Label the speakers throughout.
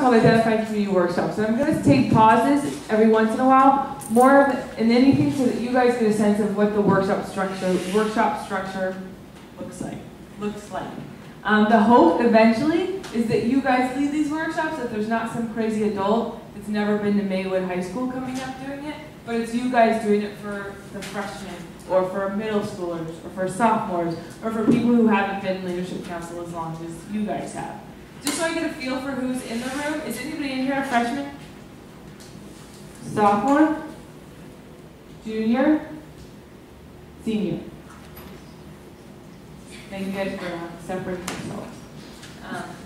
Speaker 1: called Identifying Community Workshops. And I'm going to take pauses every once in a while, more than anything, so that you guys get a sense of what the workshop structure looks like. The hope eventually is that you guys lead these workshops, that there's not some crazy adult that's never been to Maywood High School coming up doing it, but it's you guys doing it for the freshmen, or for middle schoolers, or for sophomores, or for people who haven't been in Leadership Council as long as you guys have. Just so I get a feel for who's in the room, is anybody in here a freshman? Sophomore? Junior? Senior? Thank you guys for separating yourselves.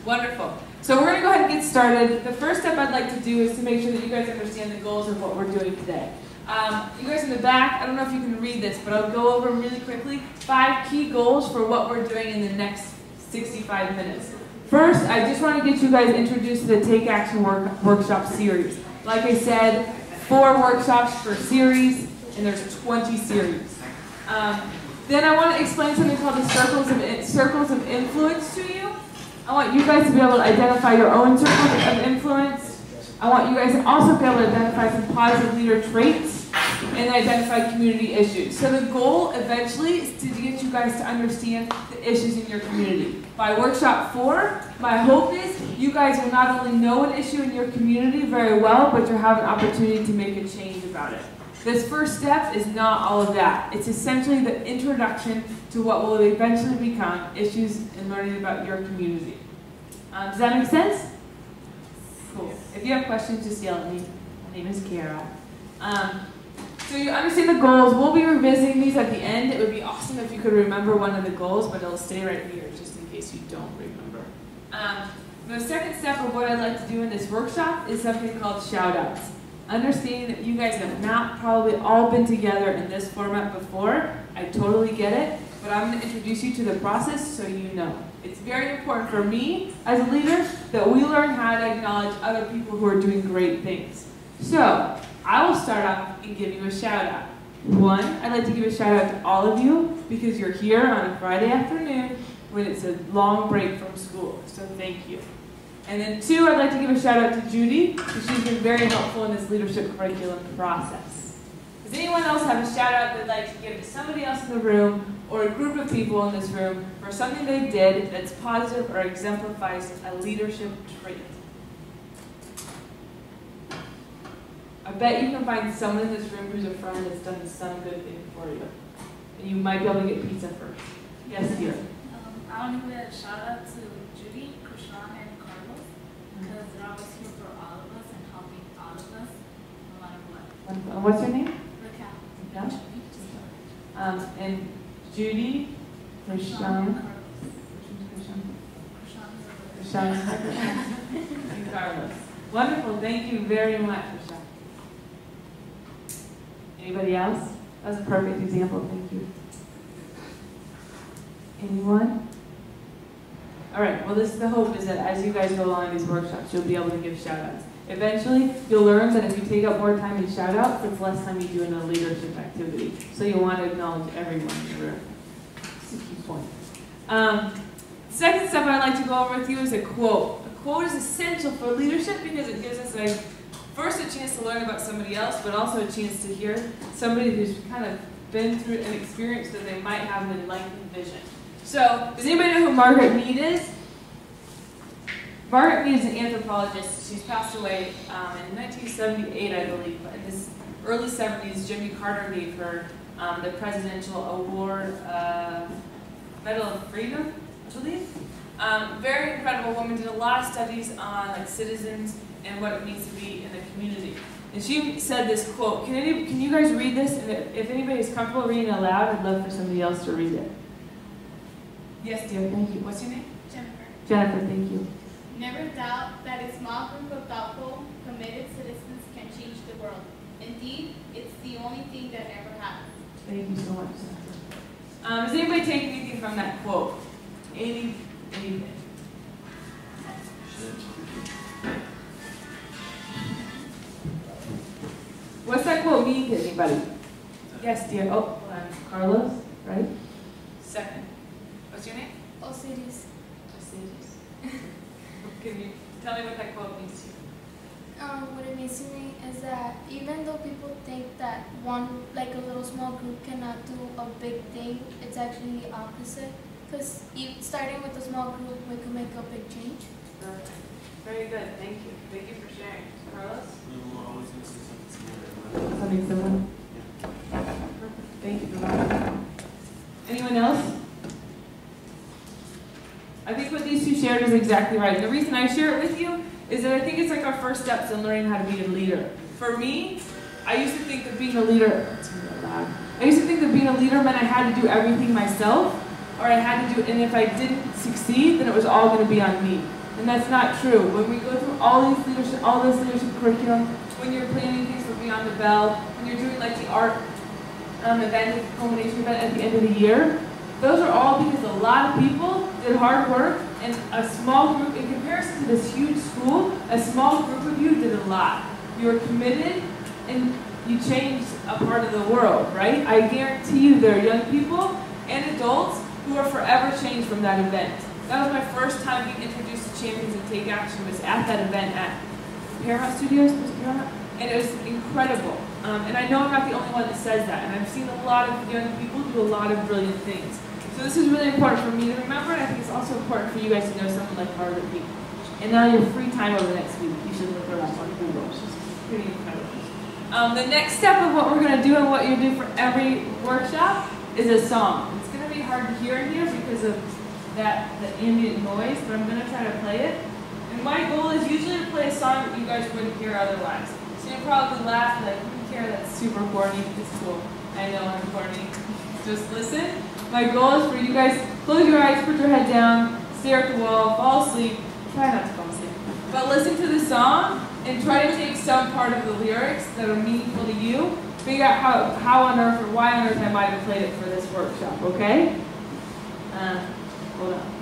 Speaker 1: Wonderful. So we're going to go ahead and get started. The first step I'd like to do is to make sure that you guys understand the goals of what we're doing today. You guys in the back, I don't know if you can read this, but I'll go over them really quickly. 5 key goals for what we're doing in the next 65 minutes. First, I just want to get you guys introduced to the Take Action Workshop series. Like I said, 4 workshops per series, and there's 20 series. Then I want to explain something called the circles of influence to you. I want you guys to be able to identify your own circles of influence. I want you guys to also be able to identify some positive leader traits and identify community issues. So the goal eventually is to get you guys to understand the issues in your community. By workshop 4, my hope is you guys will not only know an issue in your community very well, but you'll have an opportunity to make a change about it. This first step is not all of that. It's essentially the introduction to what will eventually become issues and learning about your community. Does that make sense? Cool. If you have questions, just yell at me. My name is Kara. So you understand the goals. We'll be revisiting these at the end. It would be awesome if you could remember one of the goals, but it'll stay right here just in case you don't remember. The second step of what I'd like to do in this workshop is something called shout-outs. Understanding that you guys have not probably all been together in this format before. I totally get it, but I'm going to introduce you to the process so you know. It's very important for me as a leader that we learn how to acknowledge other people who are doing great things. So I will start off and give you a shout out. 1, I'd like to give a shout out to all of you because you're here on a Friday afternoon when it's a long break from school. So thank you. And then 2, I'd like to give a shout out to Judy because she's been very helpful in this leadership curriculum process. Does anyone else have a shout out they'd like to give to somebody else in the room or a group of people in this room for something they did that's positive or exemplifies a leadership trait? I bet you can find someone in this room who's a friend that's done some good thing for you. And you might be able to get pizza first. Yes, dear.
Speaker 2: I want to give a shout out to Judy, Krishan, and Carlos because they're always here for all of us and helping all of us no matter what.
Speaker 1: And what's your name?
Speaker 2: Raquel.
Speaker 1: Yeah. And Judy, Krishan, and Carlos. Wonderful. Thank you very much, Krishan. Anybody else? That was a perfect example. Thank you. Anyone? All right. Well, this is the hope is that as you guys go along in these workshops, you'll be able to give shout-outs. Eventually, you'll learn that if you take up more time in shout-outs, it's less time you do in a leadership activity. So you want to acknowledge everyone in the room. That's a key point. Second step I'd like to go over with you is a quote. A quote is essential for leadership because it gives us first a chance to learn about somebody else, but also a chance to hear somebody who's kind of been through an experience that they might have an enlightened vision. So, does anybody know who Margaret Mead is? Margaret Mead is an anthropologist. She's passed away in 1978, I believe. But in the early 70s, Jimmy Carter gave her the Presidential Award, Medal of Freedom, I believe. Very incredible woman, did a lot of studies on citizens and what it means to be in the community. And she said this quote. Can you guys read this? And if anybody is comfortable reading it aloud, I'd love for somebody else to read it. Yes, dear, thank you. What's your name?
Speaker 2: Jennifer.
Speaker 1: Jennifer, thank you.
Speaker 3: Never doubt that a small group of thoughtful, committed citizens can change the world. Indeed, it's the only thing that ever happens.
Speaker 1: Thank you so much, Jennifer. Does anybody take anything from that quote? Anything? What's that quote mean to anybody? Yes, dear. Oh, Carlos, right? Second. What's your name?
Speaker 3: Osiris.
Speaker 1: Osiris. Can you Tell me what that quote means to you.
Speaker 4: What it means to me is that even though people think that one, like a little small group cannot do a big thing, it's actually the opposite. Because starting with a small group, we can make a big change.
Speaker 1: Very good. Thank you. Thank you for sharing. Carlos?
Speaker 5: We were always going to say something similar.
Speaker 1: Something similar?
Speaker 5: Yeah.
Speaker 1: Thank you for that. Anyone else? I think what these two shared is exactly right. The reason I share it with you is that I think it's like our first steps in learning how to be a leader. For me, I used to think that being a leader, it's really loud. I used to think that being a leader meant I had to do everything myself, or I had to do, and if I didn't succeed, then it was all going to be on me. And that's not true. When we go through all this leadership curriculum, when you're planning things for Beyond the Bell, when you're doing like the art event, the culmination event at the end of the year, those are all because a lot of people did hard work, and a small group, in comparison to this huge school, a small group of you did a lot. You were committed, and you changed a part of the world, right? I guarantee you there are young people and adults who are forever changed from that event. That was my first time being introduced to Champions and Take Action, was at that event at Paramount Studios, was it Paramount? And it was incredible. And I know I'm not the only one that says that, and I've seen a lot of young people do a lot of brilliant things. So this is really important for me to remember, and I think it's also important for you guys to know someone like Margaret Mead. And now your free time over the next week, you should look her up on Google. She's pretty incredible. The next step of what we're going to do and what you do for every workshop is a song. It's going to be hard to hear in here because of the ambient noise, but I'm going to try to play it. And my goal is usually to play a song that you guys wouldn't hear otherwise. So you'll probably laugh like, Kara, that's super corny. It's cool. I know I'm corny. Just listen. My goal is for you guys, close your eyes, put your head down, stare at the wall, fall asleep. Try not to fall asleep. But listen to the song and try to take some part of the lyrics that are meaningful to you. Figure out how on earth or why on earth I might have played it for this workshop, okay? Hold on.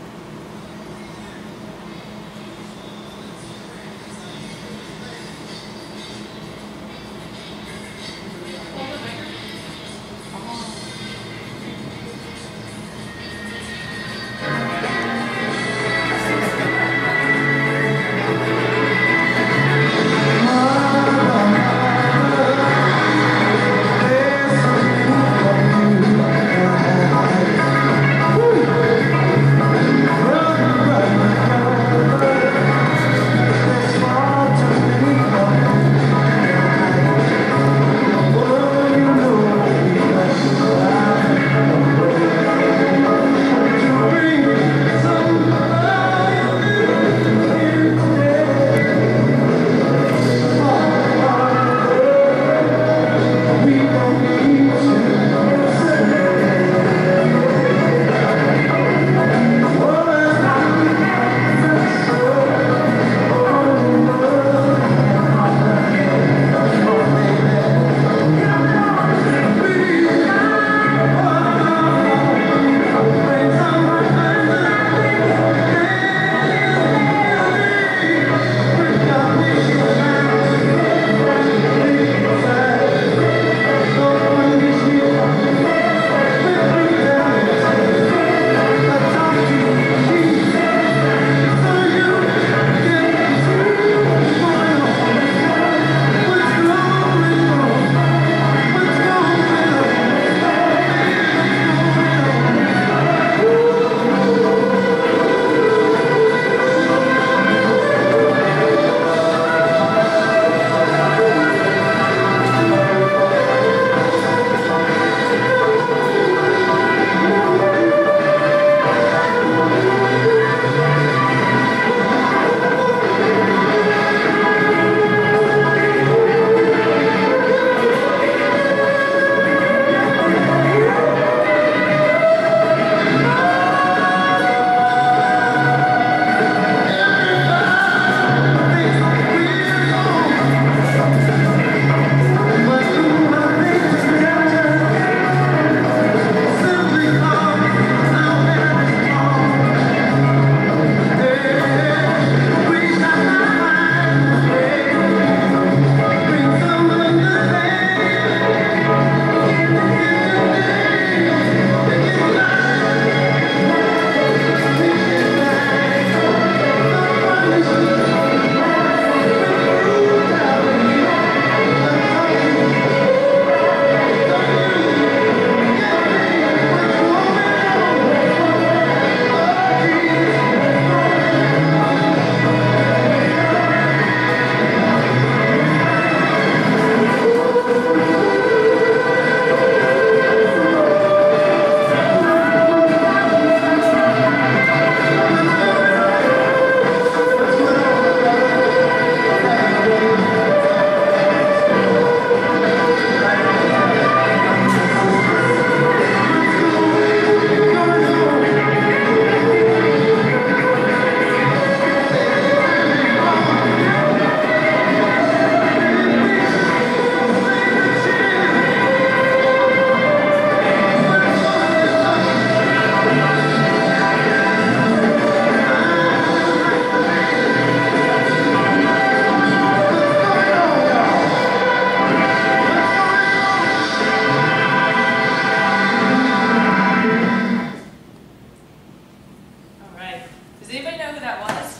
Speaker 1: All right. Does anybody know who that was?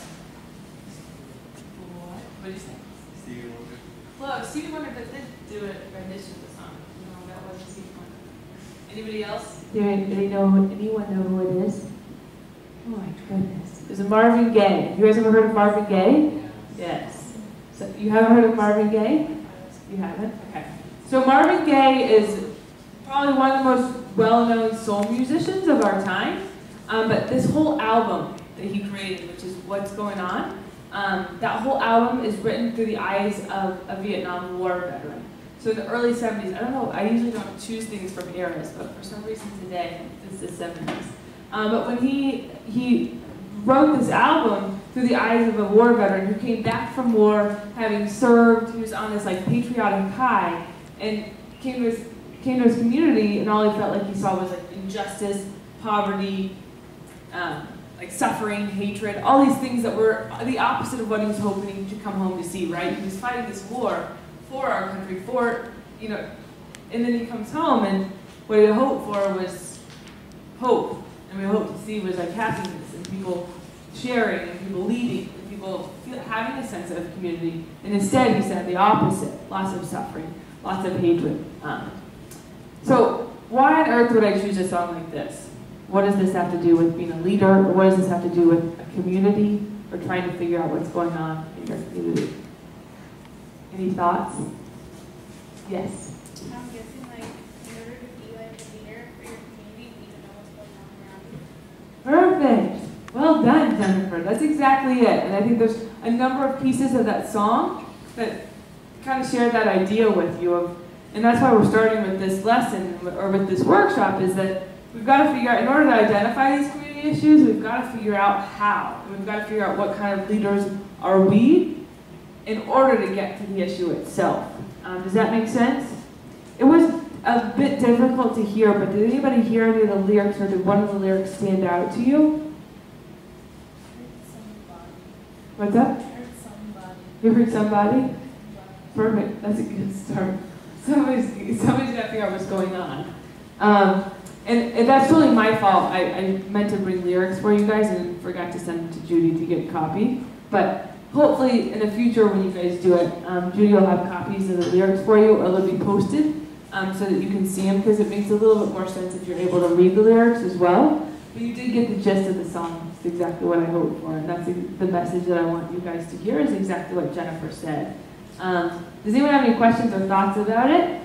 Speaker 1: What did you say?
Speaker 5: Stevie Wonder.
Speaker 1: Close. Stevie Wonder did do a rendition of the song. No, that wasn't Stevie Wonder. Anybody else? Anyone know who it is? Oh my goodness. It was Marvin Gaye. You guys ever heard of Marvin Gaye? Yes. So you haven't heard of Marvin Gaye? You haven't? Okay. So Marvin Gaye is probably one of the most well-known soul musicians of our time. But this whole album that he created, which is What's Going On, that whole album is written through the eyes of a Vietnam War veteran. So in the early 70s, I don't know, I usually don't choose things from eras, but for some reason today, it's the 70s. But when he wrote this album through the eyes of a war veteran who came back from war, having served, he was on this like patriotic high, and came to his community, and all he felt like he saw was like injustice, poverty, like suffering, hatred, all these things that were the opposite of what he was hoping to come home to see, right? He was fighting this war for our country, and then he comes home, and what he hoped for was hope, and what he hoped to see was like happiness, and people sharing, and people leading, and people having a sense of community, and instead he said the opposite, lots of suffering, lots of hatred. So why on earth would I choose a song like this? What does this have to do with being a leader? Or what does this have to do with a community? Or trying to figure out what's going on in your community? Any thoughts? Yes?
Speaker 3: I'm guessing like in order to be like a leader for your community, you need to know what's going on around you.
Speaker 1: Perfect. Well done, Jennifer. That's exactly it. And I think there's a number of pieces of that song that kind of share that idea with you. And that's why we're starting with this lesson, or with this workshop, is that we've got to figure out, in order to identify these community issues, we've got to figure out how. And we've got to figure out what kind of leaders are we in order to get to the issue itself. Does that make sense? It was a bit difficult to hear, but did anybody hear any of the lyrics, or did one of the lyrics stand out to you? What's that? You heard somebody? Perfect. That's a good start. Somebody's got to figure out what's going on. And that's really my fault. I meant to bring lyrics for you guys and forgot to send them to Judy to get a copy. But hopefully in the future when you guys do it, Judy will have copies of the lyrics for you, or they'll be posted so that you can see them, because it makes a little bit more sense if you're able to read the lyrics as well. But you did get the gist of the song. It's exactly what I hoped for, and that's the message that I want you guys to hear, is exactly what Jennifer said. Does anyone have any questions or thoughts about it?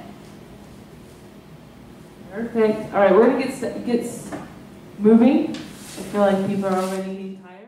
Speaker 1: Perfect. All right, we're going to get moving. I feel like people are already getting tired.